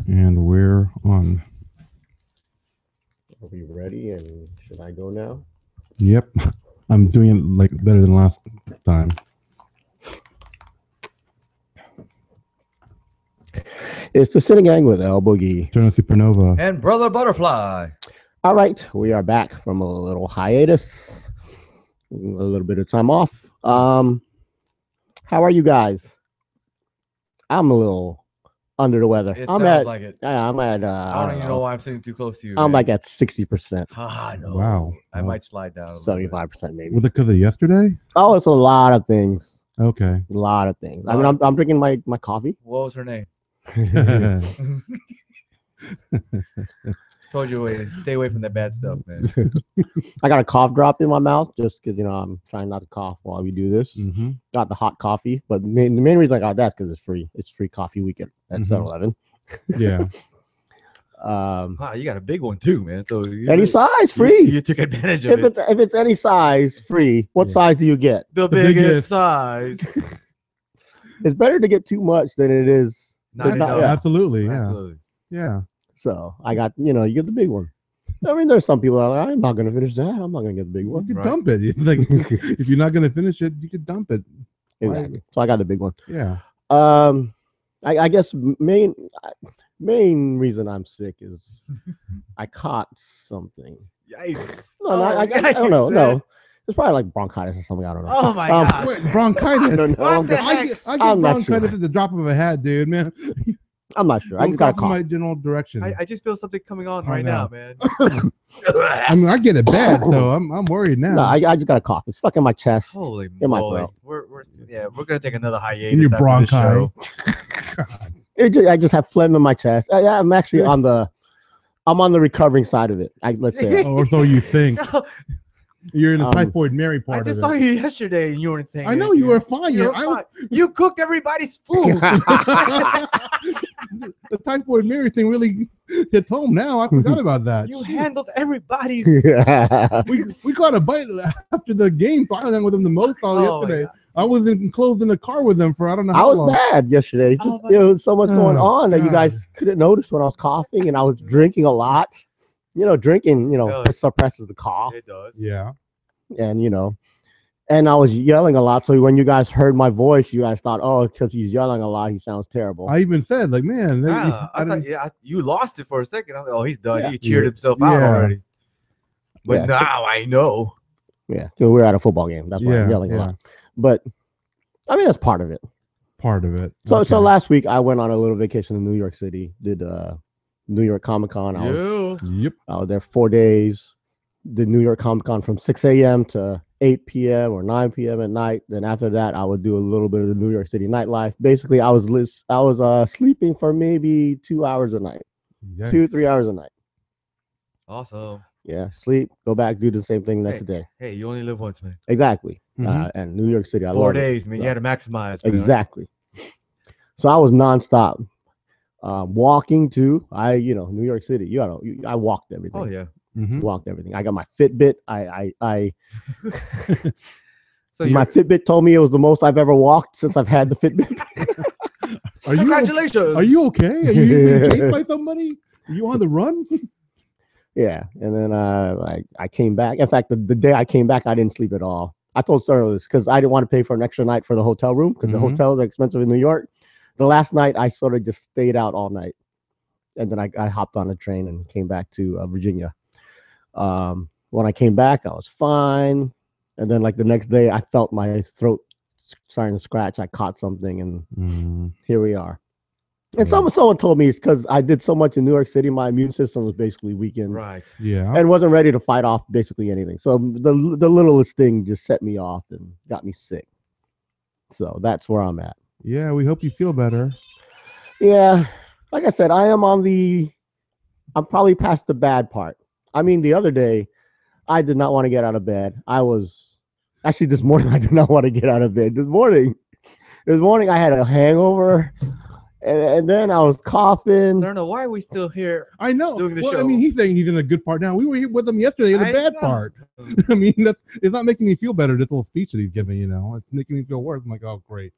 And we're on. Are we ready? And should I go now? Yep. I'm doing it like better than last time. It's the Sini-Gang with El Boogie. Eternal Supernova. And Brother Butterfly. All right, we are back from a little hiatus, a little bit of time off. How are you guys? I'm a little under the weather. It sounds like it. Yeah, I'm at. I don't even know why I'm sitting too close to you. I'm man. like at 60%, No. Wow. I might slide down. 75% maybe. Was it because of yesterday? Oh, it's a lot of things. Okay. A lot of things. I mean, I'm drinking my coffee. What was her name? Told you, stay away from that bad stuff, man. I got a cough drop in my mouth just because I'm trying not to cough while we do this. Mm-hmm. Got the hot coffee, but the main reason I got that is because it's free. It's free coffee weekend at 7-Eleven. Yeah. Wow, you got a big one too, man. So Any size, free. You took advantage of it. If it's any size, free. What size do you get? The biggest. biggest size. It's better to get too much than it is. Not not- enough. yeah. Absolutely. Yeah. Absolutely. Yeah. So I got, you get the big one. I mean, there's some people that are like, I'm not going to finish that. I'm not going to get the big You one. could Right. dump it. It's like if you're not going to finish it, you could dump it. Exactly. So I got the big one. Yeah. I guess main reason I'm sick is I caught something. Yikes. No, I don't know. No, it's probably like bronchitis or something. I don't know. Oh my God. Wait, bronchitis. I don't know. What I'm, the just- heck? I get I'm not bronchitis sure. at the drop of a hat, dude, man. I'm not sure. I Don't just got a cough in cough. my general direction. I just feel something coming on Oh, right no. now, man. I mean, I get it bad, so I'm worried now. No, I just got a cough. It's stuck in my chest. Holy In my moly. throat. We're gonna take another hiatus. In your after this bronchi. show. I just have phlegm in my chest. I'm actually I'm on the recovering side of it. Let's say. Or so you think. No, You're in the Um, typhoid Mary I part just of saw it. you yesterday and you weren't saying I know anything. you were fine. You, Yeah, were fine. You cooked everybody's food. the typhoid Mary thing really hits home now. I forgot about that. You Shit. handled everybody's. We got a bite after the game, so I hung with them the most all Oh, my yesterday. God. I was enclosed in the car with them for I don't know I how was long. bad yesterday. It's Oh just, my- there was so much going Oh, on that you God. guys couldn't notice when I was coughing and I was drinking a lot. Drinking, Yeah. suppresses the cough. It does. Yeah. And and I was yelling a lot. So when you guys heard my voice, you guys thought, oh, because he's yelling a lot, he sounds terrible. I even said, like, man, Ah, I didn't- thought, you lost it for a second. I was like, oh, he's done. Yeah. He cheered himself out Yeah. already. But Yeah. now I know. Yeah, so we're at a football game. That's why I'm Yeah, yelling a yeah. lot. But I mean, that's part of it. part of it. So Okay. so last week I went on a little vacation in New York City. Did New York Comic Con. I Yep. was there 4 days. Did New York Comic Con from 6 a.m. to 8 p.m. or 9 p.m. at night. Then after that, I would do a little bit of the New York City nightlife. Basically, I was sleeping for maybe 2 hours a night, Yikes. 2-3 hours a night. Awesome. Yeah, sleep, go back, do the same thing next day. Hey, you only live once, man. Exactly. Mhm. And New York City, I 4 love it. days, man. You Yeah. had to maximize. Man. Exactly. So I was nonstop walking to New York City. I walked everything. Oh yeah. Mhm. Walked everything. I got my Fitbit. I So my Fitbit told me it was the most I've ever walked since I've had the Fitbit. Are you congratulations. Are you okay? Are you being chased by somebody? Are you on the run? Yeah, and then I came back. In fact, the day I came back, I didn't sleep at all. I told Sterling this because I didn't want to pay for an extra night for the hotel room because the Mhm. hotels are expensive in New York. The last night, I sort of just stayed out all night, and then I hopped on a train and came back to Virginia. When I came back, I was fine, and then like the next day, I felt my throat starting to scratch. I caught something, and here we are. And Yeah. someone told me it's because I did so much in New York City, my immune system was basically weakened Right. Yeah. and wasn't ready to fight off basically anything. So the littlest thing just set me off and got me sick. So that's where I'm at. Yeah. We hope you feel better. Yeah, like I said, I'm probably past the bad part. I mean, the other day, I did not want to get out of bed. This morning, I did not want to get out of bed. This morning, I had a hangover. And then I was coughing. Sterno, why are we still here? I know. Doing the Well, I show. mean, he's saying he's in a good part now. We were here with him yesterday in the I bad know. part. I mean, it's not making me feel better. This little speech that he's giving, it's making me feel worse. I'm like, oh, great.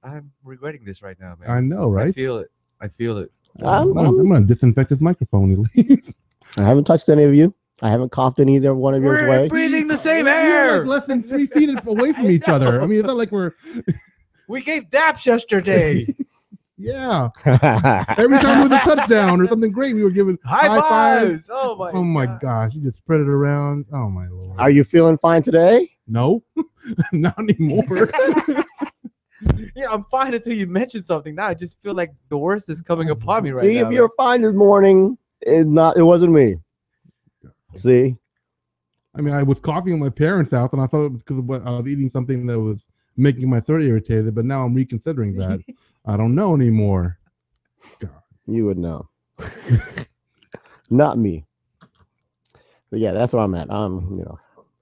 I'm regretting this right now, man. I know, right? I feel it. I'm gonna disinfect his microphone when he leaves. I haven't touched any of you. I haven't coughed in either one of yours We're way. breathing the same We're air. like less than 3 feet away from each other. I mean, it's not like we're. We gave daps yesterday. Yeah. Every time it was a touchdown or something great, we were giving High fives. fives. Oh my God. gosh, you just spread it around. Oh my Lord. Are you feeling fine today? No, not anymore. Yeah, I'm fine until you mention something. Now I just feel like the worst is coming upon me right See, now. if you're fine this morning, it wasn't me. See? I mean, I was coughing at my parents' house, and I thought it was because I was eating something that was making my throat irritated, but now I'm reconsidering that. I don't know anymore. God. You would know. Not me. But yeah, that's where I'm at. I'm,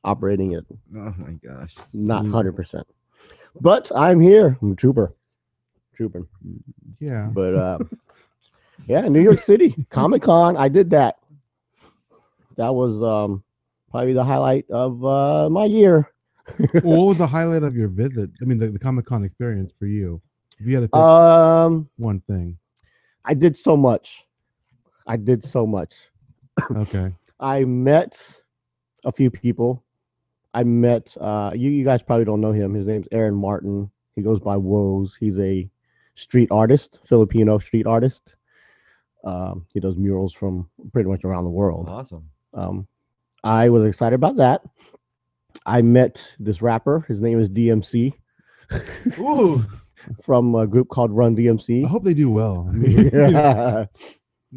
operating at Oh my gosh. not 100%. But I'm here. I'm a trooper. Trooping. Yeah. But yeah, New York City, Comic-Con. I did that. That was probably the highlight of my year. Well, what was the highlight of your visit? I mean, the Comic-Con experience for you. If you had to pick one thing. I did so much. Okay. I met a few people. I met you guys probably don't know him. His name's Aaron Martin. He goes by Woes. He's a street artist, Filipino street artist. He does murals from pretty much around the world. Awesome. I was excited about that. I met this rapper. His name is DMC. Ooh. From a group called Run DMC. I hope they do well. I mean, Yeah.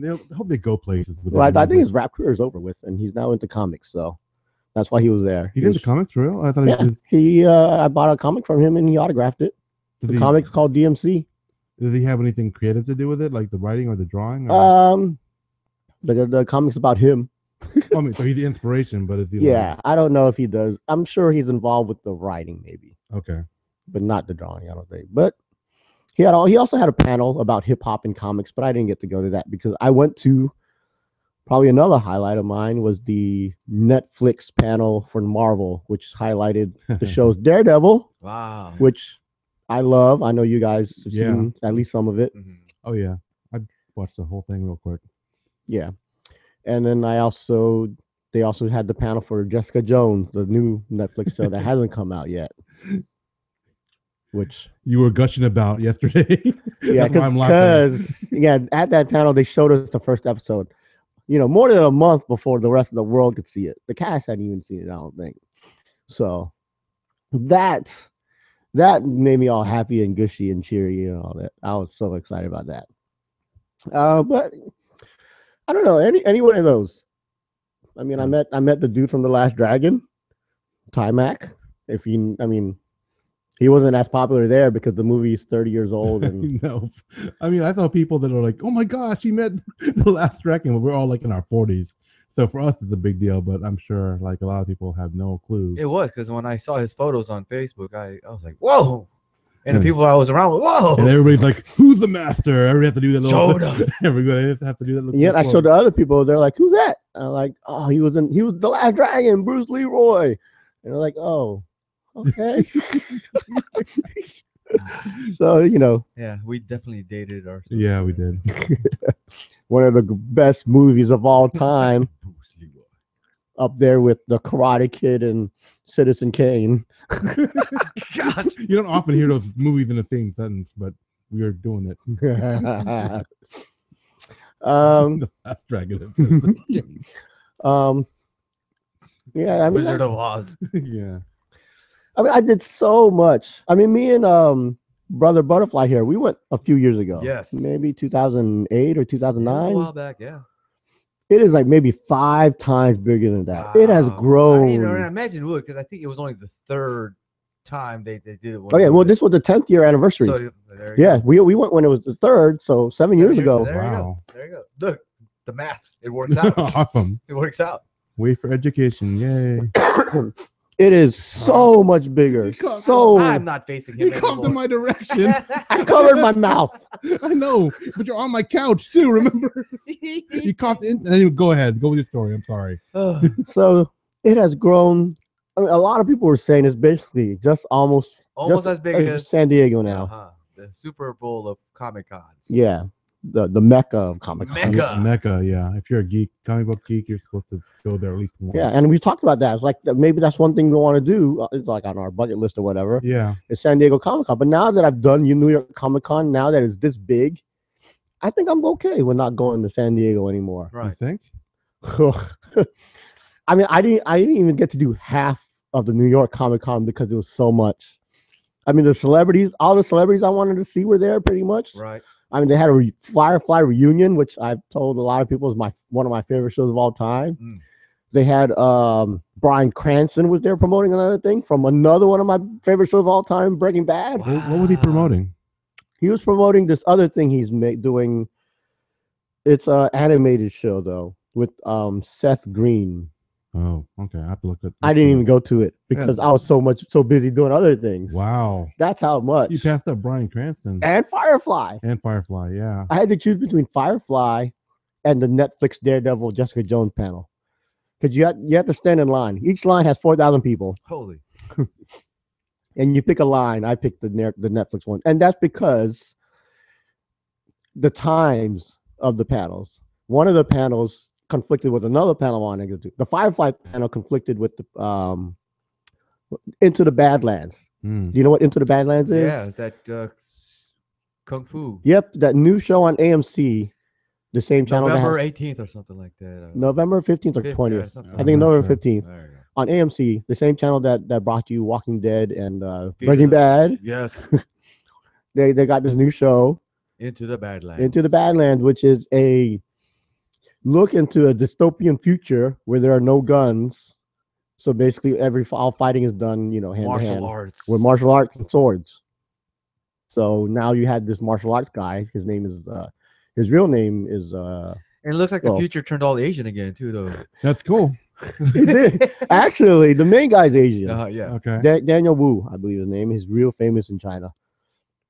I hope they go places. With Well, I think his rap career is over with, and he's now into comics, so that's why he was there. He's into comics for real? I thought I bought a comic from him and he autographed it. The comic's called DMC. Does he have anything creative to do with it, like the writing or the drawing? The comic's about him. I mean, so he's the inspiration, but is he? Yeah, I don't know if he does. I'm sure he's involved with the writing, maybe. Okay. But not the drawing, I don't think. But he also had a panel about hip hop and comics, but I didn't get to go to that because I went to probably another highlight of mine was the Netflix panel for Marvel, which highlighted the show's Daredevil. Wow. Which I love. I know you guys have seen at least some of it. Mm-hmm. Oh yeah. I watched the whole thing real quick. Yeah. And then they also had the panel for Jessica Jones, the new Netflix show that hasn't come out yet. Which you were gushing about yesterday. Yeah, because at that panel they showed us the first episode, more than a month before the rest of the world could see it. The cast hadn't even seen it, I don't think. So that made me all happy and gushy and cheery and all that. I was so excited about that. But I don't know any one of those. I mean, I met the dude from The Last Dragon, Timac. He wasn't as popular there because the movie is 30 years old. And no, I mean, I saw people that are like, "Oh my gosh, he met The Last Dragon," but we're all like in our 40s. So for us, it's a big deal. But I'm sure like a lot of people have no clue. It was because when I saw his photos on Facebook, I was like, "Whoa!" And the people I was around, whoa! And everybody's like, "Who's the master?" Everybody has to do that little. Everybody has to do that. Little I showed the other people. They're like, "Who's that?" And I'm like, "Oh, he was The Last Dragon, Bruce Leroy." And they're like, "Oh, okay." So yeah, we definitely dated ourselves. Yeah, we did. One of the best movies of all time, up there with The Karate Kid and Citizen Kane. God. You don't often hear those movies in the same sentence, but we are doing it. The Last Dragon. Yeah, I mean, Wizard of Oz. Yeah. I mean, I did so much. I mean, me and Brother Butterfly here, we went a few years ago. Yes. Maybe 2008 or 2009. A while back, yeah. It is like maybe 5 times bigger than that. Wow. It has grown. I imagine it would because I think it was only the 3rd time they did it. Oh yeah, well, this was the 10th year anniversary. So, we went when it was the 3rd, so 7 years ago. There Wow. you go. Look, the math. It works out. Awesome. It works out. Wait for education. Yay. It is so much bigger. I'm not facing him. He coughed in my direction. I covered my mouth. I know, but you're on my couch too. Remember? You coughed in. Anyway, go ahead. Go with your story. I'm sorry. So it has grown. I mean, a lot of people were saying it's basically just almost as big as San Diego now. The Super Bowl of Comic Cons. Yeah, the mecca of Comic Con. Mecca. Mecca, yeah. If you're a geek, comic book geek, you're supposed to go there at least once. Yeah, and we talked about that. It's like maybe that's one thing we want to do. It's like on our bucket list or whatever. Yeah. It's San Diego Comic Con. But now that I've done New York Comic Con, now that it's this big, I think I'm okay with not going to San Diego anymore. You Right. think? I mean, I didn't even get to do half of the New York Comic Con because it was so much. I mean, all the celebrities I wanted to see were there pretty much. Right. I mean, they had a Firefly reunion, which I've told a lot of people is one of my favorite shows of all time. Mm. They had Bryan Cranston was there promoting another thing from another one of my favorite shows of all time, Breaking Bad. Wow. What was he promoting? He was promoting this other thing he's doing. It's an animated show though with Seth Green. Oh, okay. I have to look at. I didn't even go to it because I was so busy doing other things. Wow. That's how much. You passed up Bryan Cranston And Firefly. and Firefly. Yeah. I had to choose between Firefly and the Netflix Daredevil Jessica Jones panel because you have to stand in line. Each line has 4,000 people, Holy. and you pick a line. I picked the Netflix one, and that's because the times of the panels. One of the panels conflicted with another panel I wanted to do. The Firefly panel conflicted with the Into the Badlands. Mm. Do you know what Into the Badlands is? Yeah, is that Kung Fu? Yep, that new show on AMC, the same channel. November 18th or something like that. November 15th or 5th, 20th. yeah, something I like think that. November Sure. 15th There you go. on AMC, the same channel that brought you Walking Dead and Fear Breaking the- Bad. Yes. They got this new show, Into the Badlands. Into the Badlands, which is a look into a dystopian future where there are no guns. So basically, all fighting is done, hand to hand Martial arts. with martial arts and swords. So now you had this martial arts guy. His name is his real name is And it looks like the well- future turned all Asian again too, though. That's cool. he did. Actually, the main guy's Asian. Yes. Okay. Daniel Wu, I believe his name. He's real famous in China,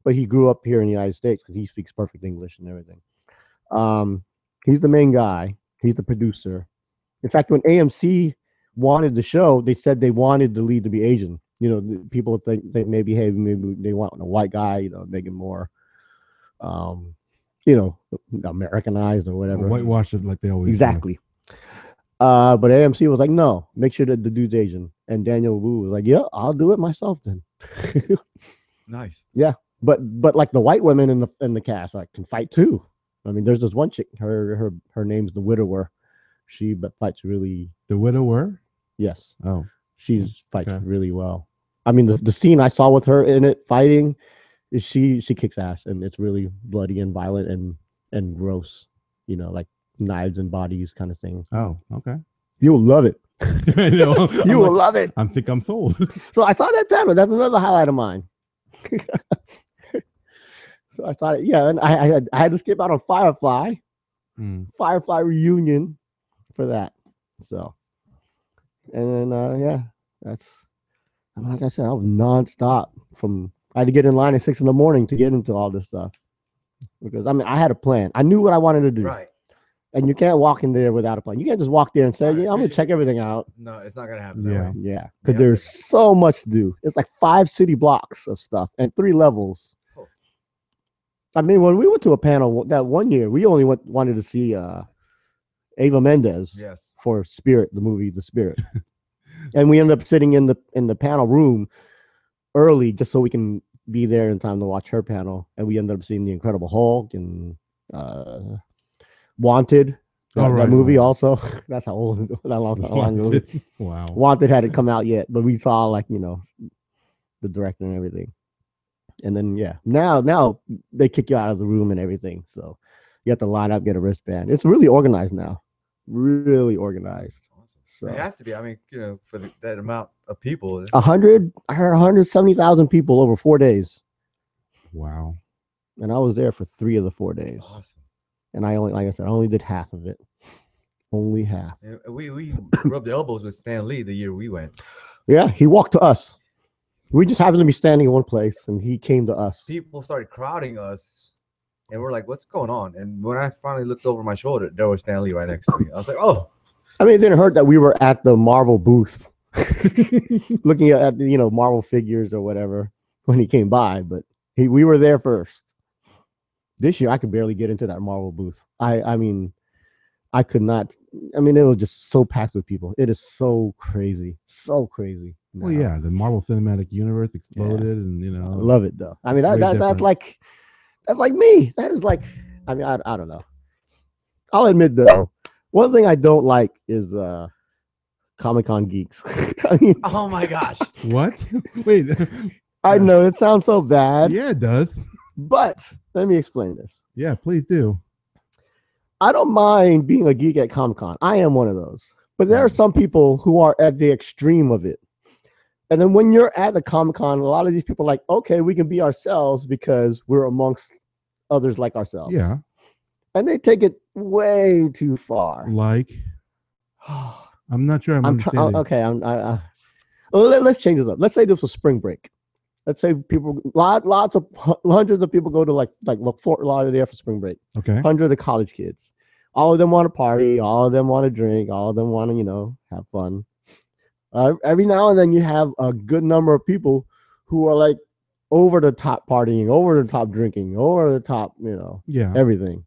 but he grew up here in the United States because he speaks perfect English and everything. He's the main guy. He's the producer. In fact, when AMC wanted the show, they said they wanted the lead to be Asian. People think maybe they want a white guy, make it more, Americanized or whatever. Whitewash it like they always do. Exactly. But AMC was like, no, make sure that the dude's Asian. And Daniel Wu was like, yeah, I'll do it myself then. Nice. But like the white women in the cast can fight too. I mean, there's this one chick, her name's the Widower. She fights really, The Widower? yes, Oh. she fights Okay. really well. I mean, the scene I saw with her in it fighting, is she kicks ass, and it's really bloody and violent and gross. Like knives and bodies kind of thing. Oh, okay. You'll love it. I know. You will love it. I think I'm sold. So I saw that panel. That's another highlight of mine. So I thought, yeah, and I had to skip out on Firefly reunion for that. So, and then that's like I said, I was nonstop I had to get in line at 6 a.m. to get into all this stuff because I had a plan. I knew what I wanted to do, Right. and you can't walk in there without a plan. You can't just walk there and say, Right. "Yeah, I'm gonna check everything out." No, it's not gonna happen. That Yeah. way. Yeah, because Yeah. there's so much to do. It's like 5 city blocks of stuff and 3 levels. Oh. I mean, when we went to a panel that one year, we only wanted to see Ava Mendez Yes. for Spirit, the movie The Spirit, and we ended up sitting in the panel room early just so we can be there in time to watch her panel. And we ended up seeing The Incredible Hulk and Wanted. That right, movie right. also. That's how old that long ago. Wanted. Wow. Wanted hadn't come out yet, but we saw the director and everything. And then now they kick you out of the room and everything. So you have to line up, get a wristband. It's really organized now. Really organized. Awesome. So It has to be. I mean, for that amount of people. I heard 170,000 people over 4 days. Wow. And I was there for 3 of the 4 days. Awesome. And I only did half of it. Only half. And we rubbed elbows with Stan Lee the year we went. Yeah, he walked to us. We just happened to be standing in one place and he came to us. People started crowding us, and we're like, "What's going on?" And when I finally looked over my shoulder, there was Stan Lee right next to me. I was like, "Oh, I mean, it didn't hurt that we were at the Marvel booth looking at Marvel figures or whatever when he came by, but we were there first. This year I could barely get into that Marvel booth. I mean, I could not. I mean, it was just so packed with people. It is so crazy, so crazy. Well, yeah, the Marvel Cinematic Universe exploded, and I love it though. I mean, that's like me. That is like, I mean, I don't know. I'll admit though, one thing I don't like is Comic-Con geeks. I mean, Oh my gosh. What? Wait. I know it sounds so bad. Yeah, it does. But let me explain this. Yeah, please do. I don't mind being a geek at Comic-Con. I am one of those. But there are some people who are at the extreme of it. And then when you're at the Comic-Con, a lot of these people are like, okay, we can be ourselves because we're amongst others like ourselves. Yeah. And they take it way too far. Like, I'm not sure I'm understanding. Okay, let's change this up. Let's say this was spring break. Let's say hundreds of people go to like Fort Lauderdale for spring break. Okay. Hundreds of college kids. All of them want to party. All of them want to drink. All of them want to, have fun. Every now and then you have a good number of people who are like over the top partying, over the top drinking, over the top, everything.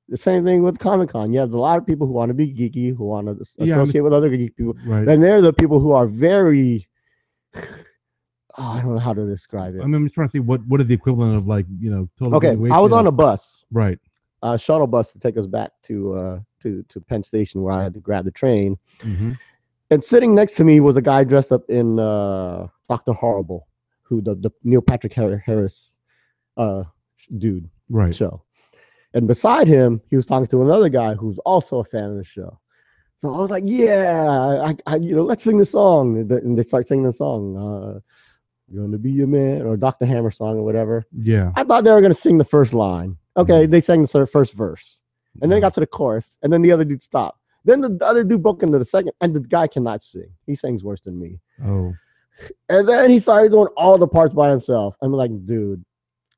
The same thing with Comic-Con. You have a lot of people who want to be geeky, who want to associate with other geeky people. Right. Then they're the people who are very, I don't know how to describe it. I mean, I'm just trying to see what is the equivalent of total. Okay, I was on a bus. Right. A shuttle bus to take us back to Penn Station where I had to grab the train. Mm-hmm. And sitting next to me was a guy dressed up in Dr. Horrible, who the Neil Patrick Harris dude show. And beside him, he was talking to another guy who's also a fan of the show. So I was like, yeah, I let's sing the song. And they start singing the song, Gonna Be Your Man, or Dr. Hammer song or whatever. Yeah. I thought they were going to sing the first line. Okay, they sang the first verse. And then they got to the chorus, and then the other dude stopped. Then the other dude broke into the second, and the guy cannot sing. He sings worse than me. Oh. And then he started doing all the parts by himself. I'm like, dude,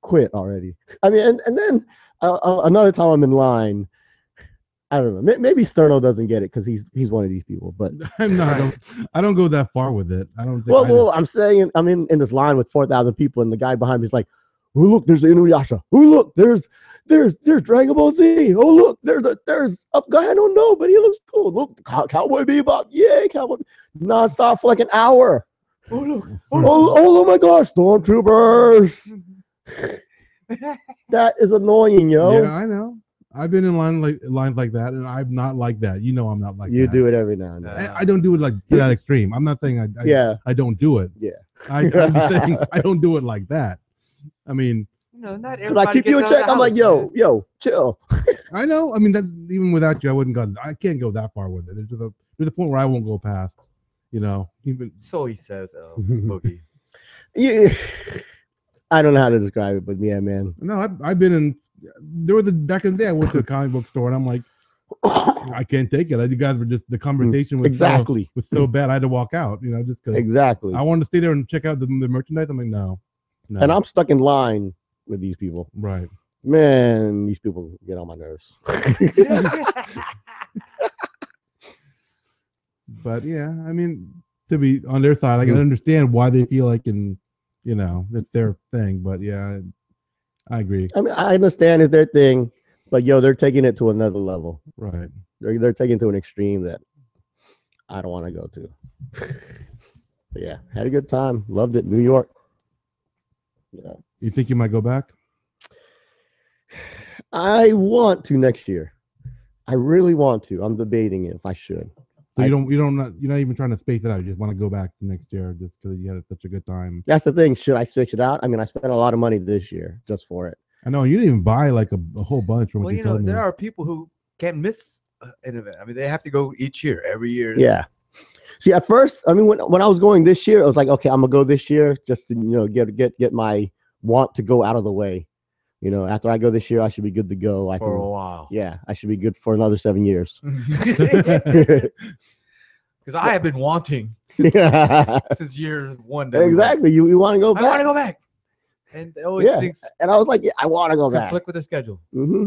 quit already. I mean, and then another time I'm in line, I don't know. Maybe Sterno doesn't get it because he's one of these people. But I don't go that far with it. I don't think. Well, I'm saying I'm in this line with 4,000 people, and the guy behind me is like, "Oh look, there's the Inuyasha. Oh look, there's Dragon Ball Z. Oh look, there's a guy I don't know, but he looks cool. Look, Cowboy Bebop. Yay, Cowboy nonstop for like an hour. Oh look. Oh my gosh, Stormtroopers. That is annoying, yo. Yeah, I know. I've been in lines like that, and I'm not like that. I'm not like that. You do it every now and then. I don't do it like to that extreme. I'm not saying I don't do it. Yeah. I'm just saying I don't do it like that. I mean, not everybody. I keep you in check. I'm like, yo, chill. I know. I mean, that even without you, I wouldn't go. I can't go that far with it. It's to the point where I won't go past. Even so he says, Boogie. Yeah. I don't know how to describe it, but yeah, man. No, I've been in. There was back in the day. I went to a comic book store and I'm like, I can't take it. You guys were just the conversation was so bad. I had to walk out. Just because exactly. I wanted to stay there and check out the merchandise. I'm like, no. And I'm stuck in line with these people. Right. Man, these people get on my nerves. But yeah, I mean, to be on their side, I can understand why they feel like that's their thing. But yeah, I agree. I mean, I understand it's their thing, but they're taking it to another level. Right. They're taking it to an extreme that I don't want to go to. But yeah, had a good time. Loved it. New York. Yeah. You think you might go back? I want to next year. I really want to. I'm debating if I should. So you're not even trying to space it out. You just want to go back next year just because you had such a good time. That's the thing. Should I switch it out? I mean, I spent a lot of money this year just for it. I know you didn't even buy like a whole bunch. From what there are people who can't miss an event. I mean, they have to go every year. Yeah. See, at first, I mean, when I was going this year, I was like, okay, I'm gonna go this year just to get my want to go out of the way. After I go this year, I should be good to go. A while. Yeah, I should be good for another 7 years. Because I have been wanting since year one. Exactly. You want to go back. I want to go back. And they always thinks. And I was like, I want to go back. Conflict with the schedule. Mm-hmm.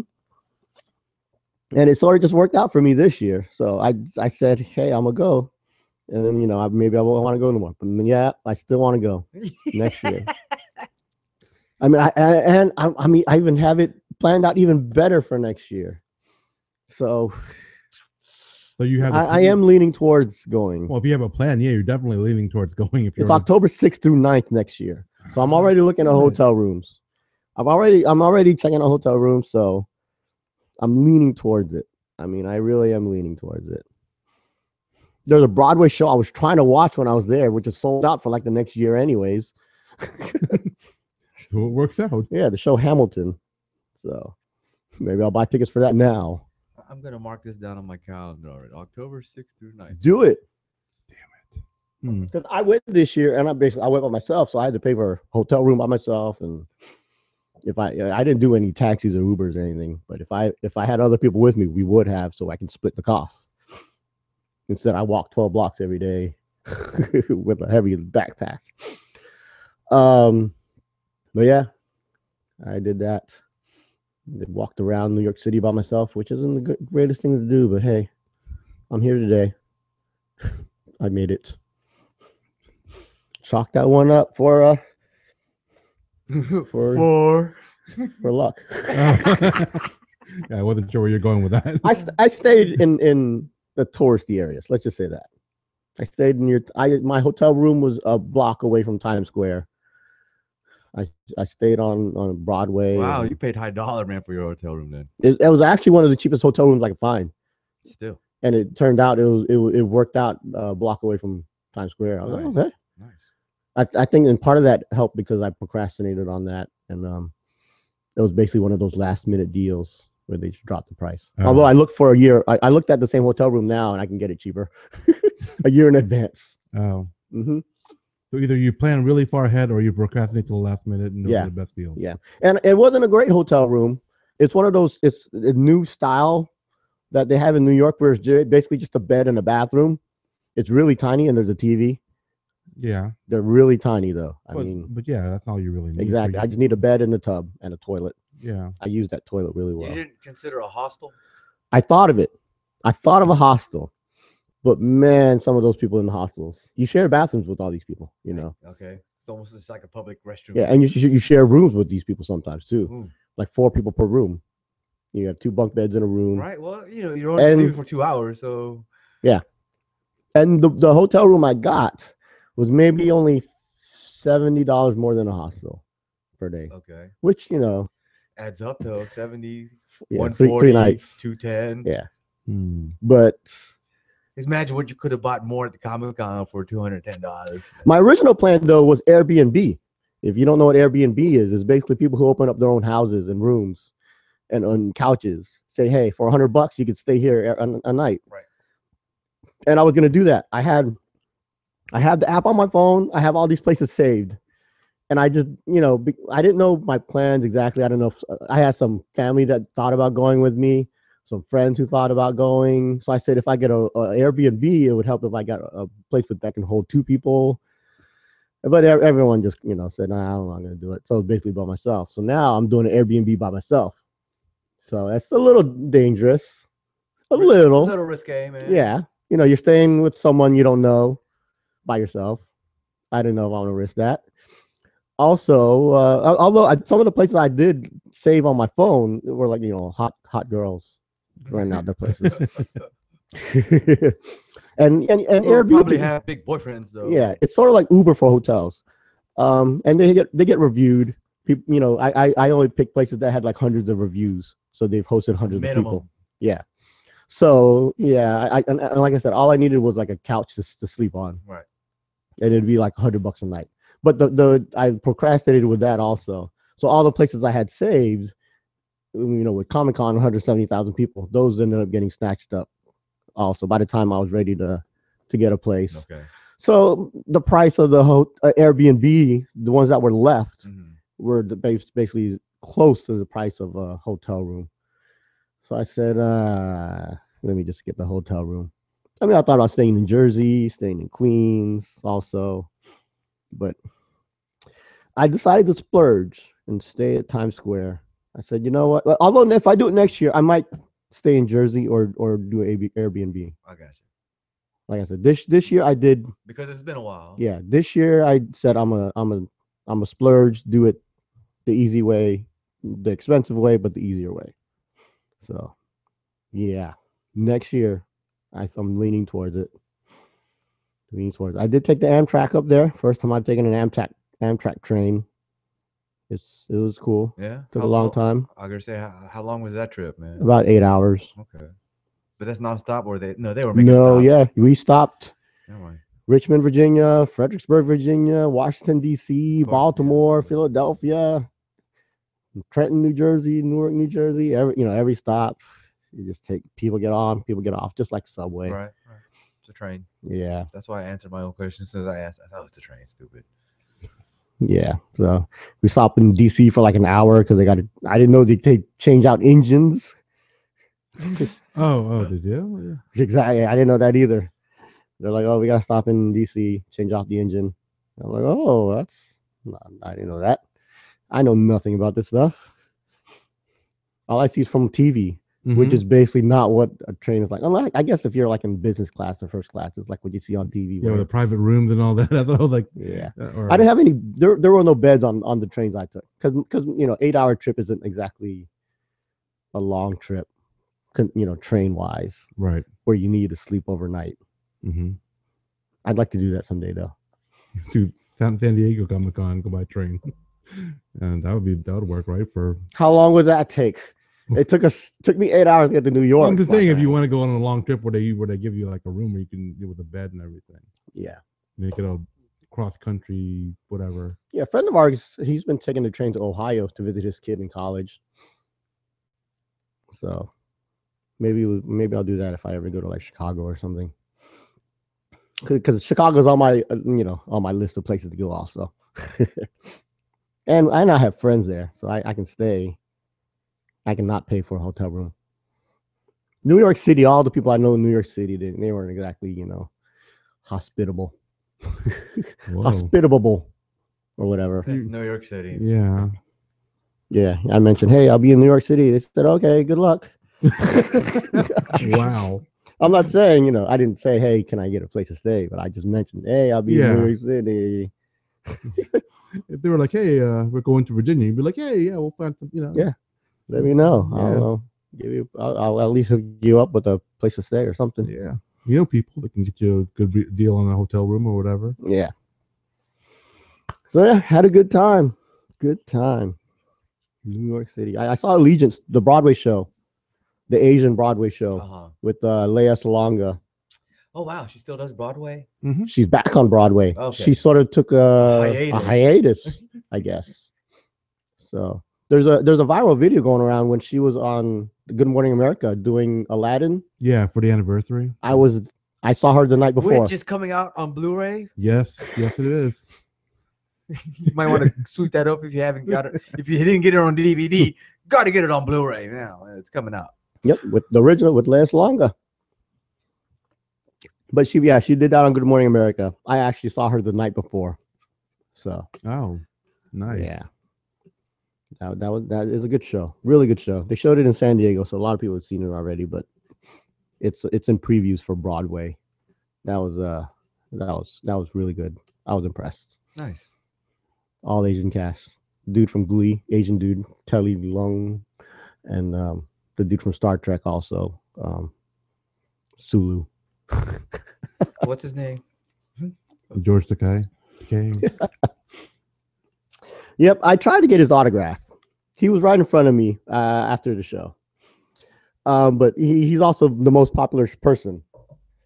And it sort of just worked out for me this year. So I said, hey, I'm going to go. And then, maybe I won't want to go anymore. But yeah, I still want to go next year. I mean, I even have it planned out even better for next year. So you have. I am leaning towards going. Well, if you have a plan, yeah, you're definitely leaning towards going. If It's October 6th through 9th next year, so I'm already looking at hotel rooms. I'm already checking out hotel rooms, so I'm leaning towards it. I mean, I really am leaning towards it. There's a Broadway show I was trying to watch when I was there, which is sold out for like the next year, anyways. So it works out. Yeah, the show Hamilton. So maybe I'll buy tickets for that now. I'm gonna mark this down on my calendar already. October 6th through 9th. Do it. Damn it. Because I went this year, and I went by myself, so I had to pay for a hotel room by myself, and if I didn't do any taxis or Ubers or anything, but if I had other people with me, we would have, so I can split the cost. Instead, I walk 12 blocks every day with a heavy backpack. But yeah, I did that. I walked around New York City by myself, which isn't the greatest thing to do, but hey, I'm here today. I made it. Chalk that one up for luck. Yeah, I wasn't sure where you're going with that. I stayed in the touristy areas. Let's just say that. I stayed near. My hotel room was a block away from Times Square. I stayed on Broadway. Wow, you paid high dollar, man, for your hotel room then. It was actually one of the cheapest hotel rooms I could find. Still. And it turned out it worked out a block away from Times Square. I was like, okay. Nice. I think, and part of that helped because I procrastinated on that, and it was basically one of those last minute deals where they just dropped the price. Although I looked for a year, I looked at the same hotel room now, and I can get it cheaper, a year in advance. Oh. Mm-hmm. So either you plan really far ahead, or you procrastinate to the last minute and know the best deals. Yeah, and it wasn't a great hotel room. It's one of those. It's a new style that they have in New York, where it's basically just a bed and a bathroom. It's really tiny, and there's a TV. Yeah, they're really tiny though. But yeah, that's all you really need. Exactly. I just need a bed and a tub and a toilet. Yeah, I use that toilet really well. You didn't consider a hostel? I thought of it. I thought of a hostel, but man, some of those people in the hostels, you share bathrooms with all these people. You know. Okay, it's almost just like a public restroom. Yeah, and you share rooms with these people sometimes too. Ooh. Like 4 people per room. You have 2 bunk beds in a room. Right. Well, you're only sleeping for 2 hours, so yeah. And the hotel room I got was maybe only $70 more than a hostel per day. Okay. Which adds up to 70. Yeah, 140, three nights. 210. Yeah. But imagine what you could have bought more at the Comic-Con for $210. My original plan though was Airbnb. If you don't know what Airbnb is, it's basically people who open up their own houses and rooms and on couches. Say, hey, for $100 you could stay here a night. Right. And I was gonna do that. I had the app on my phone. I have all these places saved. And I just, I didn't know my plans exactly. I don't know if I had some family that thought about going with me, some friends who thought about going. So I said, if I get a Airbnb, it would help if I got a place that can hold 2 people. But everyone just, said, nah, I'm not going to do it. So it's basically by myself. So now I'm doing an Airbnb by myself. So that's a little dangerous. A little risque, man. Yeah. You're staying with someone you don't know by yourself. I don't know if I want to risk that. Also, although some of the places I did save on my phone were like, hot girls running out their places. and Airbnb probably have big boyfriends though. Yeah, it's sort of like Uber for hotels. And they get reviewed. People, I only picked places that had like hundreds of reviews, so they've hosted hundreds of people. Yeah. So yeah, and like I said, all I needed was like a couch to sleep on. Right. And it'd be like $100 a night. But I procrastinated with that also. So all the places I had saved, with Comic-Con, 170,000 people, those ended up getting snatched up also by the time I was ready to get a place. Okay. So the price of the Airbnb, the ones that were left, were basically close to the price of a hotel room. So I said, let me just get the hotel room. I mean, I thought about staying in Jersey, staying in Queens also. But I decided to splurge and stay at Times Square. I said, you know what? Although if I do it next year, I might stay in Jersey or do an Airbnb. I got you. Like I said, this year I did, because it's been a while. Yeah, this year I said I'm a splurge, do it the easy way, the expensive way, but the easier way. So, yeah, next year, I'm leaning towards it. I did take the Amtrak up there. First time I've taken an Amtrak train. It was cool. Yeah. Took a long time. I gotta say, how long was that trip, man? About 8 hours. Okay. But that's nonstop, or they were making No, stops. yeah, we stopped. Never mind. Richmond, Virginia, Fredericksburg, Virginia, Washington, D.C., course, Baltimore, yeah. Philadelphia, Trenton, New Jersey, Newark, New Jersey. Every stop, you just take, people get on, people get off, just like subway. Right. It's a train. Yeah. That's why I answered my own question as soon as I asked. I thought it's a train. Stupid. Yeah. So we stopped in D.C. for like an hour because I didn't know they change out engines. Oh, they do? Yeah. Exactly. I didn't know that either. They're like, oh, we got to stop in D.C., change out the engine. I'm like, oh, I didn't know that. I know nothing about this stuff. All I see is from TV, which is basically not what a train is like. Unless, I guess if you're like in business class or first class, it's like what you see on TV. Yeah, with the private rooms and all that. I thought I was like, yeah. I didn't have any. There were no beds on the trains I took because 8-hour trip isn't exactly a long trip, train wise. Right. Where you need to sleep overnight. Mm-hmm. I'd like to do that someday though. To San Diego Comic-Con, go by train, and that would work, right? For how long would that take? It took me 8 hours to get to New York. Well, I'm just saying, if you want to go on a long trip where they give you like a room where you can with a bed and everything. Yeah. Make it a cross country, whatever. Yeah, a friend of ours, he's been taking the train to Ohio to visit his kid in college. So maybe I'll do that if I ever go to like Chicago or something. Because Chicago's on my on my list of places to go also. and I have friends there, so I can stay. I can not pay for a hotel room. New York City, all the people I know in New York City, they weren't exactly, hospitable. Hospitable or whatever. That's New York City. Yeah. Yeah. I mentioned, hey, I'll be in New York City. They said, okay, good luck. Wow. I'm not saying, I didn't say, hey, can I get a place to stay? But I just mentioned, hey, I'll be in New York City. If they were like, hey, we're going to Virginia, you'd be like, hey, yeah, we'll find some, Yeah. Let me know. Yeah. I'll at least hook you up with a place to stay or something. Yeah. People that can get you a good deal on a hotel room or whatever. Yeah. So yeah, had a good time. Good time. New York City. I saw Allegiance, the Broadway show. The Asian Broadway show with Lea Salonga. Oh wow, she still does Broadway. Mm-hmm. She's back on Broadway. Okay. She sort of took a hiatus, I guess. So there's a viral video going around when she was on Good Morning America doing Aladdin. Yeah, for the anniversary. I saw her the night before. Which is coming out on Blu-ray. Yes, it is. You might want to sweep that up if you haven't got it. If you didn't get it on DVD, got to get it on Blu-ray now. It's coming out. Yep, with the original with Lea Salonga. But she did that on Good Morning America. I actually saw her the night before. So nice. Yeah. That is a good show. Really good show. They showed it in San Diego, so a lot of people have seen it already, but it's in previews for Broadway. That was really good. I was impressed. Nice. All Asian cast. Dude from Glee, Asian dude, Telly Long, and the dude from Star Trek also, Sulu. What's his name? George Takei. Yep, I tried to get his autograph. He was right in front of me after the show. But he's also the most popular person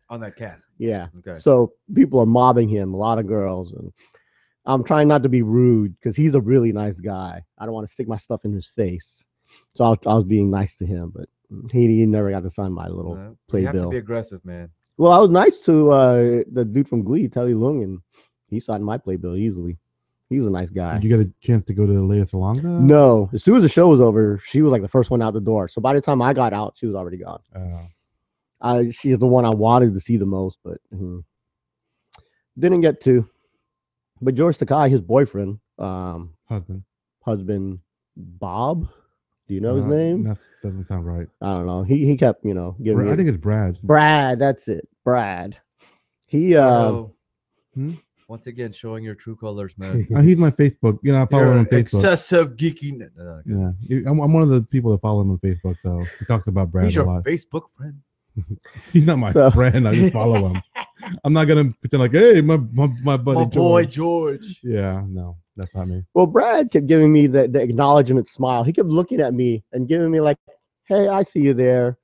on that cast. Yeah. Okay. So people are mobbing him, a lot of girls, and I'm trying not to be rude because he's a really nice guy. I don't want to stick my stuff in his face. So I was being nice to him, but he never got to sign my little playbill. You have to be aggressive, man. Well, I was nice to the dude from Glee, Telly Lung, and he signed my playbill easily. He's a nice guy. Did you get a chance to go to Lea Salonga? No. As soon as the show was over, she was like the first one out the door. So by the time I got out, she was already gone. She's the one I wanted to see the most, but didn't get to. But George Takei, his boyfriend, husband, Bob. Do you know his name? That doesn't sound right. I don't know. He kept, giving me. I think it's Brad. Brad, that's it. Brad. He What Once again, showing your true colors, man. He's my Facebook. You know, I follow him on Facebook. Excessive geeky. Yeah, I'm one of the people that follow him on Facebook. So he talks about Brad He's a your lot. Facebook friend. He's not my friend. I just follow him. I'm not gonna pretend like, hey, my buddy My boy George. Yeah, no, that's not me. Well, Brad kept giving me the acknowledgement smile. He kept looking at me and giving me like, hey, I see you there.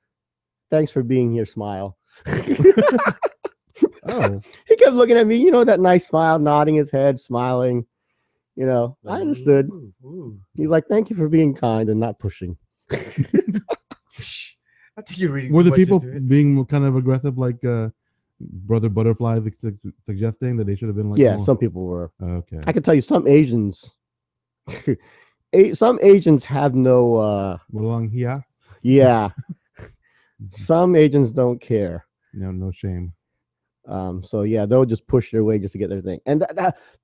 Thanks for being here, smile. Oh, he kept looking at me, you know, that nice smile, nodding his head, smiling. You know, I understood. Ooh. He's like, thank you for being kind and not pushing. I think you're reading. were too the much people into it. being kind of aggressive, like Brother Butterfly suggesting that they should have been like? Yeah, more? some people were. Okay. I can tell you some Asians, some Asians have no, Along here, yeah, some Asians don't care. no shame. So yeah, they'll just push their way just to get their thing. And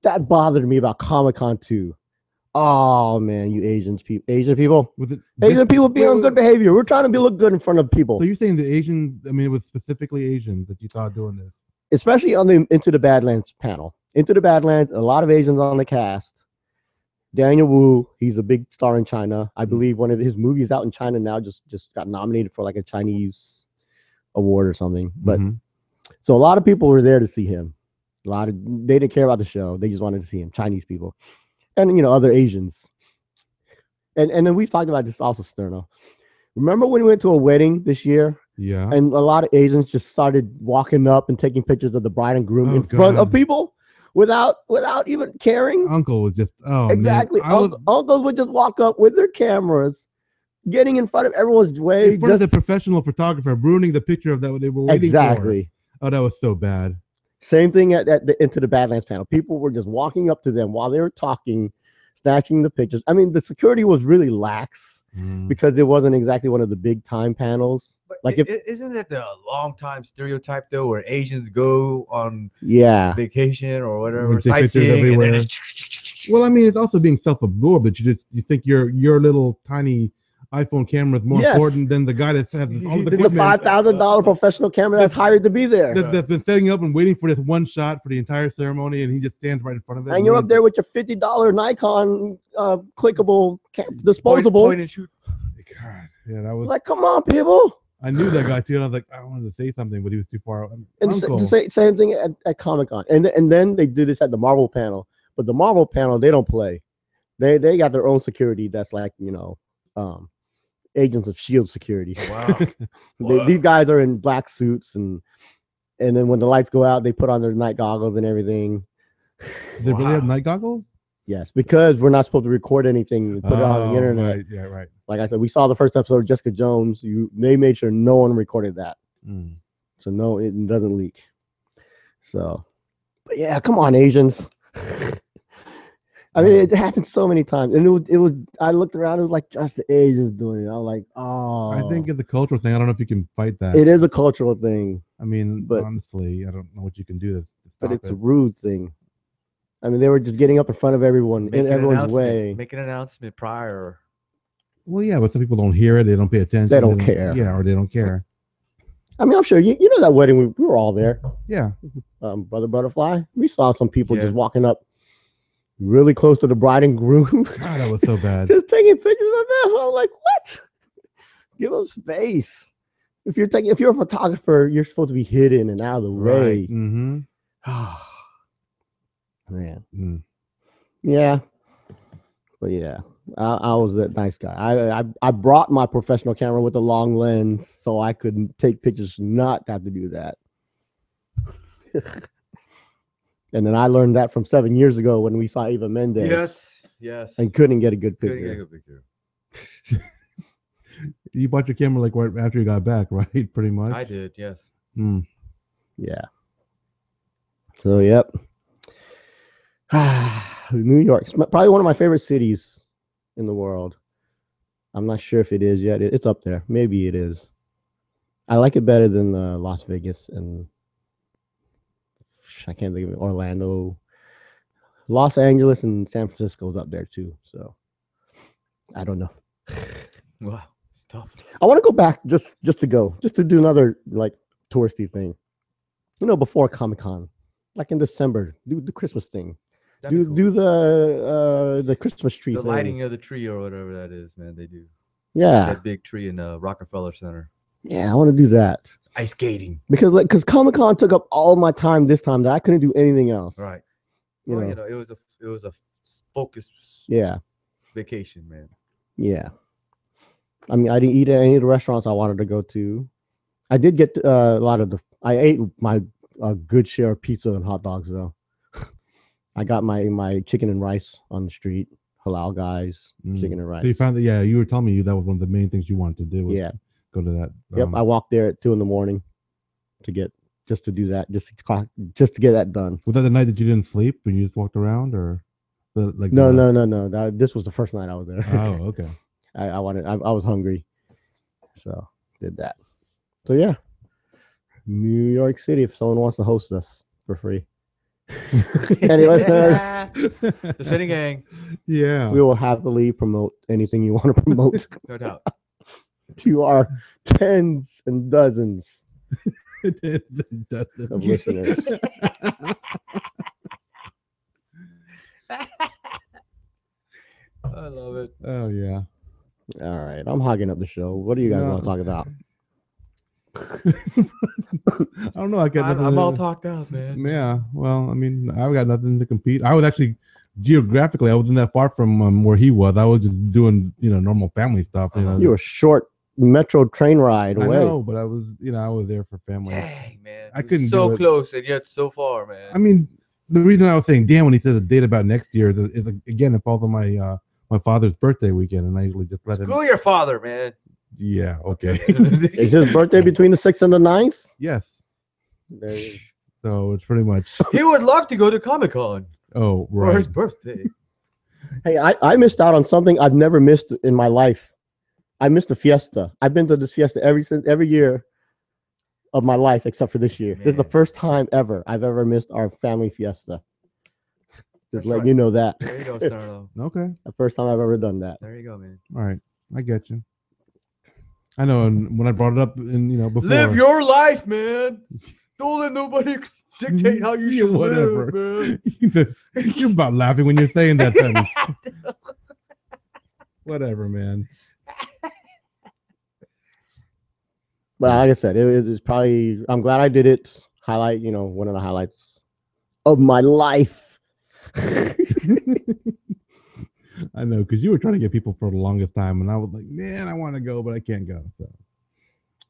that bothered me about Comic-Con too. Oh man, you Asian people. Was it Asian people be on good behavior. We're trying to look good in front of people. So you're saying the Asians? I mean, it was specifically Asians that you thought doing this. Especially on the Into the Badlands panel. Into the Badlands, a lot of Asians on the cast. Daniel Wu, he's a big star in China. I believe one of his movies out in China now just got nominated for like a Chinese award or something. But so a lot of people were there to see him. They didn't care about the show. They just wanted to see him. Chinese people. And, you know, other Asians. And then we've talked about this also, Sterno. Remember when we went to a wedding this year? Yeah. And a lot of Asians just started walking up and taking pictures of the bride and groom in front of people without even caring. Uncle was just, exactly. Man. Uncles would just walk up with their cameras, getting in front of everyone's way. In front of the professional photographer, ruining the picture of that they were waiting exactly. for. Oh, that was so bad. Same thing at the Into the Badlands panel. People were just walking up to them while they were talking, snatching the pictures. I mean, the security was really lax because it wasn't exactly one of the big time panels. But like, isn't that the long time stereotype though, where Asians go on vacation or whatever, sightseeing? Well, I mean, it's also being self-absorbed. That you think your little tiny iPhone camera is more important than the guy that has all the equipment. The $5,000 professional camera that's hired to be there. That's been setting up and waiting for this one shot for the entire ceremony, and he just stands right in front of it. And you're up there with your $50 Nikon clickable disposable. Point and shoot. God, yeah, that was like, come on, people. I knew that guy too, and I was like, I wanted to say something, but he was too far. And the same thing at Comic-Con, and then they do this at the Marvel panel. But the Marvel panel, they don't play. They got their own security. That's like, you know, Agents of S.H.I.E.L.D. security. Wow. These guys are in black suits, and then when the lights go out, they put on their night goggles and everything. They really have night goggles? Yes, because we're not supposed to record anything and put it on the internet. Right, yeah, right. Like I said, we saw the first episode of Jessica Jones. They made sure no one recorded that. So no, it doesn't leak. So, but yeah, come on, Asians. I mean, it happened so many times, and it was. I looked around; it was like just the Asians doing it. I was like, oh. I think it's a cultural thing. I don't know if you can fight that. It is a cultural thing. I mean, but honestly, I don't know what you can do to stop it. But it's a rude thing. I mean, they were just getting up in front of everyone in everyone's way. Make an announcement prior. Well, yeah, but some people don't hear it. They don't pay attention. They don't care. Yeah, or they don't care. I mean, I'm sure you know that wedding. We were all there. Yeah. Brother Butterfly. We saw some people just walking up really close to the bride and groom. God, that was so bad. Just taking pictures of them. I'm like, what? Give them space. If you're a photographer, you're supposed to be hidden and out of the way. Mm-hmm. Man. Yeah. But yeah, I was that nice guy. I brought my professional camera with a long lens so I could take pictures, not have to do that. And then I learned that from 7 years ago when we saw Eva Mendes. Yes. And couldn't get a good picture. You bought your camera like right after you got back, right? Pretty much. I did, yes. Yeah. So, yep. New York, probably one of my favorite cities in the world. I'm not sure if it is yet. It's up there. Maybe it is. I like it better than Las Vegas and I can't think of it. Orlando, Los Angeles, and San Francisco is up there too. So I don't know. Wow, it's tough. I want to go back just to do another like touristy thing. You know, before Comic-Con, like in December. Do the Christmas thing. That'd be cool. Do the Christmas tree the thing. lighting of the tree or whatever that is, man. They do Yeah, that big tree in Rockefeller Center. yeah. I want to do that Ice skating, because Comic-Con took up all my time this time that I couldn't do anything else. right? You Well, know. it was a focused Yeah, vacation, man. yeah. I mean, I didn't eat at any of the restaurants I wanted to go to. I did get a lot of I ate my good share of pizza and hot dogs though. I got my chicken and rice on the street. Halal guys, chicken and rice. So you found that? Yeah, you were telling me that was one of the main things you wanted to do. Was Yeah. go to that. Yep, I walked there at 2 a.m. to get just to do that, just to get that done. Was that the night that you didn't sleep and you just walked around, or No. This was the first night I was there. Oh, okay. I was hungry, so did that. So yeah, New York City. If someone wants to host us for free, any listeners, The Sini-Gang, Yeah. we will happily promote anything you want to promote no doubt. to our tens and dozens of listeners. I love it. Oh yeah. All right, I'm hogging up the show. What do you guys No. want to talk about? I don't know. I got nothing. I'm all talked out, man. Yeah. Well, I mean, I've got nothing to compete. I was actually geographically, I wasn't that far from where he was. I was just doing, normal family stuff. You were short metro train ride away. I know, but I was, I was there for family. Dang, man. I couldn't So do it. close and yet so far, man. I mean, the reason I was saying, damn, when he said the date about next year is again, it falls on my father's birthday weekend, and I usually just let him. Screw your father, man. Yeah. Okay. Is his birthday between the 6th and the 9th? Yes. There you So it's pretty much. He would love to go to Comic-Con Oh, for his right. birthday. Hey, I missed out on something I've never missed in my life. I missed a fiesta. I've been to this fiesta every year of my life except for this year. This is the Man. first time ever I've ever missed our family fiesta. Just That's letting right. you know that. There you go, Starlo. Okay. The first time I've ever done that. There you go, man. All right. I get you. I know, and when I brought it up, and before, Live your life, man. Don't let nobody dictate how you Yeah, should whatever. live, man. You're about laughing when you're saying that sentence. Whatever, man. But like I said, it was probably, I'm glad I did it. Highlight, one of the highlights of my life. I know, because you were trying to get people for the longest time, and I was like, man, I want to go, but I can't go. So,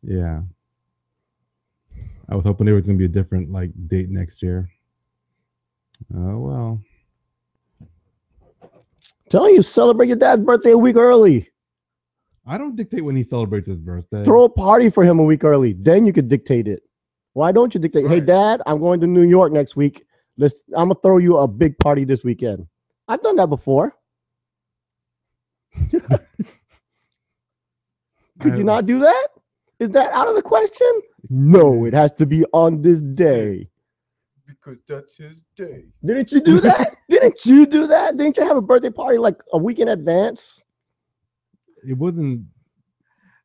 yeah. I was hoping there was going to be a different date next year. Oh, well. Telling you, celebrate your dad's birthday a week early. I don't dictate when he celebrates his birthday. Throw a party for him a week early. Then you could dictate it. Why don't you dictate? Hey, Right. Dad, I'm going to New York next week. I'm gonna throw you a big party this weekend. I've done that before. Could you not do that? Is that out of the question? No, it has to be on this day. Because that's his day. Didn't you do that? Didn't you do that? Didn't you have a birthday party like a week in advance? It wasn't.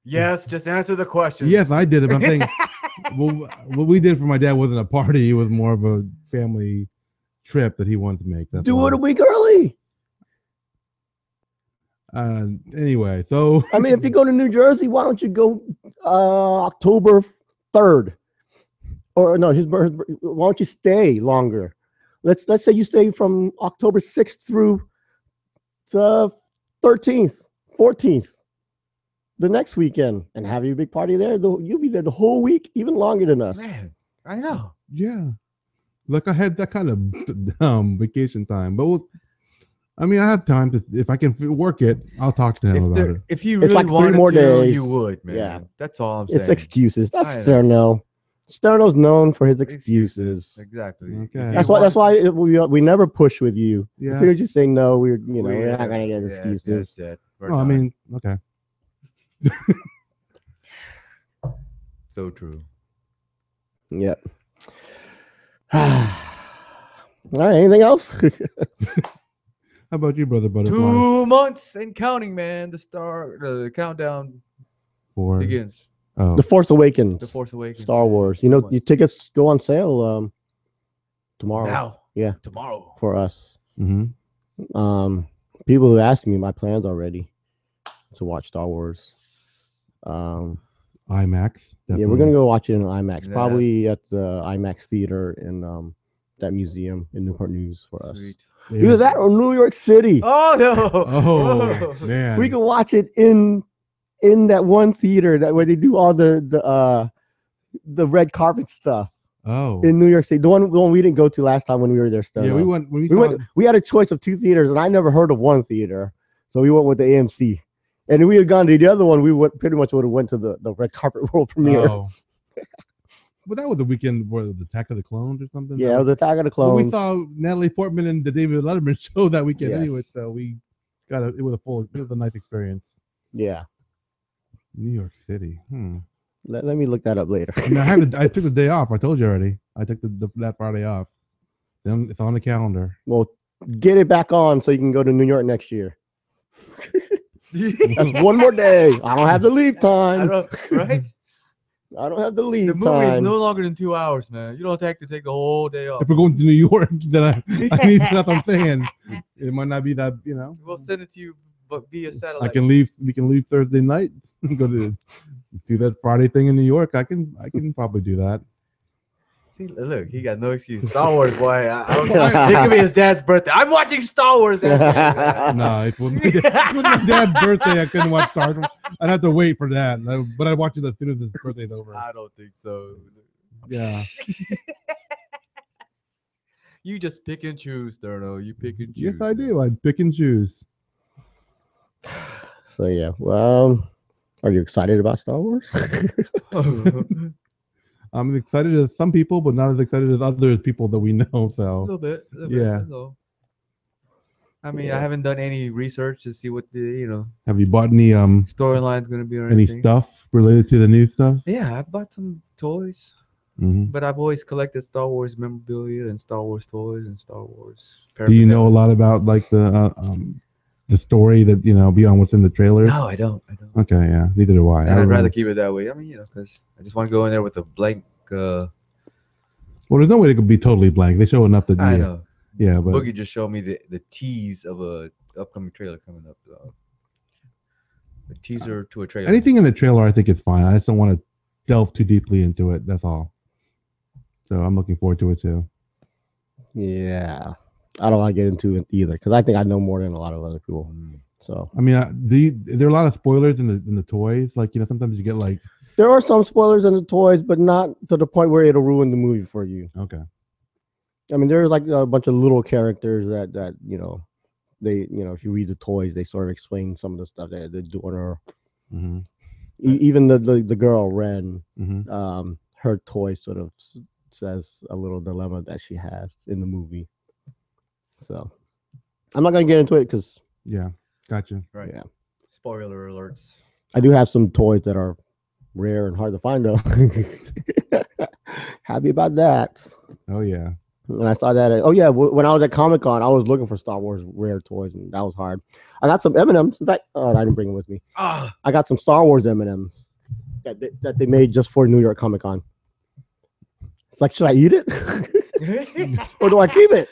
Yes, just answer the question. Yes, I did it, but I'm saying, well, what we did for my dad wasn't a party. It was more of a family trip that he wanted to make. That's Do all. it a week early. Anyway, so I mean, if you go to New Jersey, why don't you go October 3rd? Or no, why don't you stay longer? Let's say you stay from October 6th through the 13th, 14th, the next weekend, and have your big party there. You'll be there the whole week, even longer than us. Man, I know. yeah, like I had that kind of vacation time, but I have time to, if I can work it, I'll talk to him about it. If you It's really like 3 wanted more to, days. you would, man. Yeah. That's all I'm saying. It's excuses. That's I know. Sterno. Sterno's known for his excuses. Exactly. Okay. If you That's why we never push with you. Yeah. As soon as you say no, we're not gonna get Yeah, excuses. that's it. We're Well, I done. mean, okay. So true. Yep. All right. Anything else? How about you, brother Butterfly? 2 months and counting, man. The countdown For begins. oh, The Force Awakens. The Force Awakens. Star man. Wars. 2 Your months. tickets go on sale tomorrow. Now. Yeah. Tomorrow. For us. Mm-hmm. People who asked me my plans already to watch Star Wars. IMAX. Yeah, we're gonna go watch it in IMAX, Yes. probably at the IMAX theater in that museum in Newport News for us. Sweet. Either that or New York City. Oh no! Oh man. We can watch it in that one theater that where they do all the red carpet stuff Oh. in New York City. The one we didn't go to last time when we were there. Yeah, we went. When We had a choice of 2 theaters, and I never heard of one theater, so we went with the AMC. And if we had gone to the other one, we pretty much would have went to the red carpet world premiere. Oh. But that was the weekend where the Attack of the Clones or something. Yeah, it was Attack of the Clones. Well, we saw Natalie Portman and the David Letterman show that weekend Yes. anyway, so we got it was a nice experience. Yeah. New York City. Let me look that up later. I mean, I took the day off. I told you already. I took that Friday off. Then it's on the calendar. Well, get it back on so you can go to New York next year. That's one more day. I don't have the leave time. Right? I don't have the leave The movie is time. no longer than 2 hours, man. You don't have to take the whole day off. If we're going to New York, then I need. That's what I'm saying. It might not be that. We'll send it to you, but via I satellite. can leave. We can leave Thursday night. Go to do that Friday thing in New York. I can probably do that. See, look, he got no excuse. Star Wars, boy. It could be his dad's birthday. I'm watching Star Wars that day. No, if it was my dad's birthday, I couldn't watch Star Wars. I'd have to wait for that. But I'd watch it as soon as his birthday's over. I don't think so. Yeah. You just pick and choose, Sterno. You pick and choose. Yes, I do. I'd pick and choose. So yeah. Well, are you excited about Star Wars? I'm excited as some people, but not as excited as other people that we know. A So little bit. Yeah. That's all. I mean, Yeah. I haven't done any research to see what the have you bought any storyline's gonna be or any anything. stuff related to the new stuff? Yeah, I bought some toys, Hmm. but I've always collected Star Wars memorabilia and Star Wars toys and Star Wars. Do you know a lot about like the story that beyond what's in the trailers? No, I don't. Okay, yeah, neither do I. And I I'd don't rather know. keep it that way. I mean, because I just want to go in there with a blank. Well, there's no way it could be totally blank. They show enough that I know. Yeah, but Boogie just showed me the tease of a upcoming trailer coming up. A teaser to a trailer. anything in the trailer I think is fine. I just don't want to delve too deeply into it. That's all. So I'm looking forward to it too. Yeah. I don't want to get into it either because I think I know more than a lot of other people. So I mean, there are a lot of spoilers in the toys. Like sometimes you get like there are some spoilers in the toys, but not to the point where it'll ruin the movie for you. okay. I mean, there's like a bunch of little characters that they if you read the toys, they sort of explain some of the stuff that they're doing. Or Mm-hmm. even the girl Ren, Mm-hmm. her toy sort of says a little dilemma that she has in the movie. So I'm not gonna get into it because Yeah, gotcha. Right. Yeah. Spoiler alerts. I do have some toys that are rare and hard to find though. Happy about that. Oh yeah. When I saw that, when I was at Comic-Con, I was looking for Star Wars rare toys, and that was hard. I got some M&Ms. In fact, I didn't bring them with me. Ah, I got some Star Wars M&Ms that they made just for New York Comic-Con. It's like, should I eat it or do I keep it?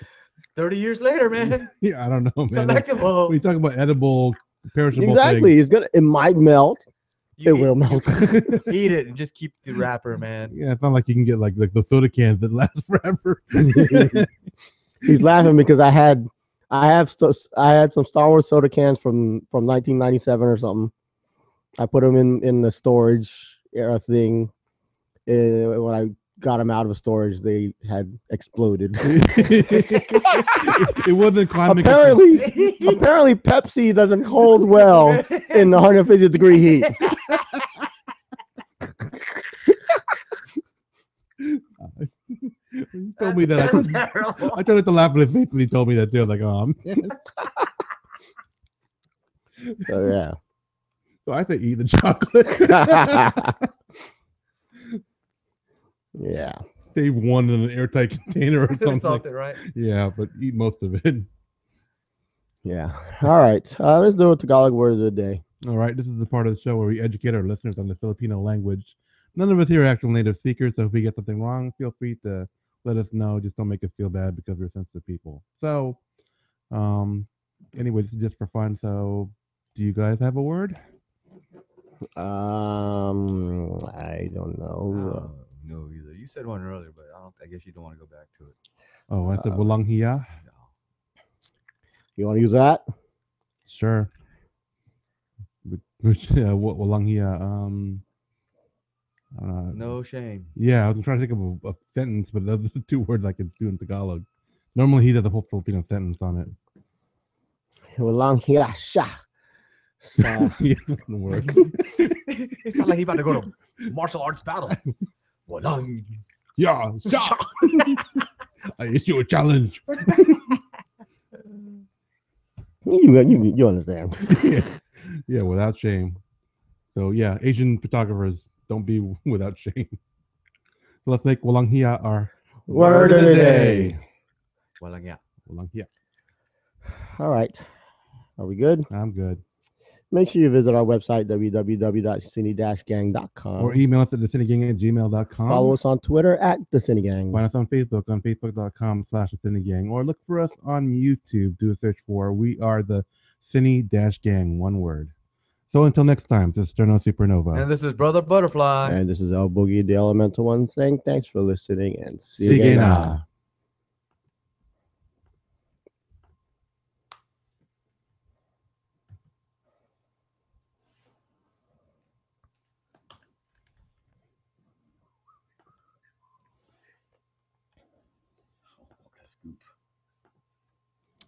30 years later, man. Yeah, I don't know, man. Collectible. When you talk about edible, perishable Exactly. things, It might melt. You It will melt. eat it and just keep the wrapper, man. yeah, it's not like you can get like the soda cans that last forever. He's laughing because I had some Star Wars soda cans from 1997 or something. I put them in the storage era thing. When I got them out of storage, they had exploded. It wasn't climate apparently Pepsi doesn't hold well in the 150-degree heat. He told me that. I tried to laugh in his face when he told me that too. I was like, oh, man. So yeah. So I say eat the chocolate. Yeah. Save one in an airtight container or something. Something, right? Yeah, but eat most of it. Yeah. All right. Let's do a Tagalog word of the day. All right, this is the part of the show where we educate our listeners on the Filipino language. None of us here are actual native speakers, so if we get something wrong, feel free to let us know. Just don't make us feel bad because we're sensitive people. So, anyway, this is just for fun. So, do you guys have a word? I don't know. No, either. You said one earlier, but I guess you don't want to go back to it. Oh, I said walang hiya. No. You want to use that? Sure. Walang hiya. No shame. Yeah, I was trying to think of a sentence, but those are the 2 words I could do in Tagalog. Normally, he does a whole Filipino sentence on it. Walang hiya siya. Sa- Yeah, that's one word. It's not like he about to go to martial arts battle. Walang. Yeah, sha. I issue a challenge. you understand. Yeah, without shame. So yeah, Asian photographers, don't be without shame. So let's make walang hiya our Word of the day. Walang ya. Walang hiya. All right. Are we good? I'm good. Make sure you visit our website, www.cine-gang.com. Or email us at thesini-gang@gmail.com. Follow us on Twitter at The Sini-Gang. Find us on facebook.com/thesini-gang, or look for us on YouTube. Do a search for We Are the Sini-Gang, one word. So until next time, this is Sterno Supernova. And this is Brother Butterfly. And this is El Boogie, the Elemental One, saying thanks for listening and see you Sige again. na.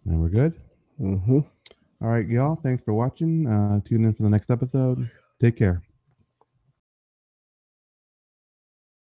And we're good? Mm-hmm. All right, y'all. Thanks for watching. Tune in for the next episode. Take care.